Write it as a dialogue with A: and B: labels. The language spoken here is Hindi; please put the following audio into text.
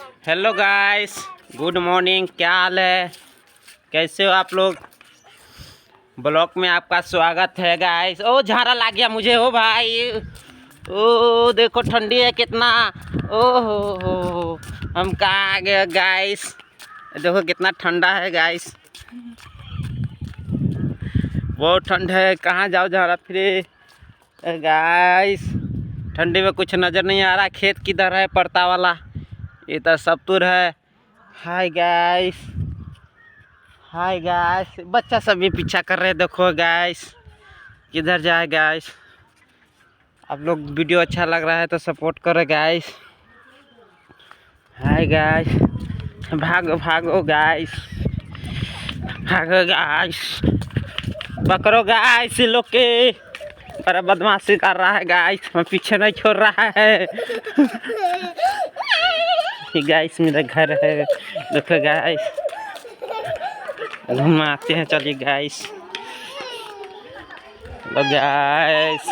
A: Hello guys, good morning. क्या हाल है, कैसे हो आप लोग? ब्लॉग में आपका स्वागत है गाइस। ओ झाड़ा लग गया मुझे, ओ भाई। ओ देखो ठंडी है कितना। ओ हो, हम कहाँ आ गए गाइस। देखो कितना ठंडा है गाइस, बहुत ठंड है। कहाँ जाओ झाड़ा फिरे गाइस। ठंडी में कुछ नज़र नहीं आ रहा। खेत किधर है पड़ता वाला, इधर सबतुर है। Hi guys, hi guys. बच्चा सब भी पीछा कर रहे हैं, देखो गाइस किधर जाए गाइस। आप लोग वीडियो अच्छा लग रहा है तो सपोर्ट करो गाइस। हाय गाइस, भागो भागो गाइस, भागो गाइस, पकड़ो गाइस। लोग के बड़ा बदमाशी कर रहा है गाइस, मैं पीछे नहीं छोड़ रहा है। गाइस मेरा घर है, देखो गाइस। घुमाते हैं, चलिए गाइस। गाइस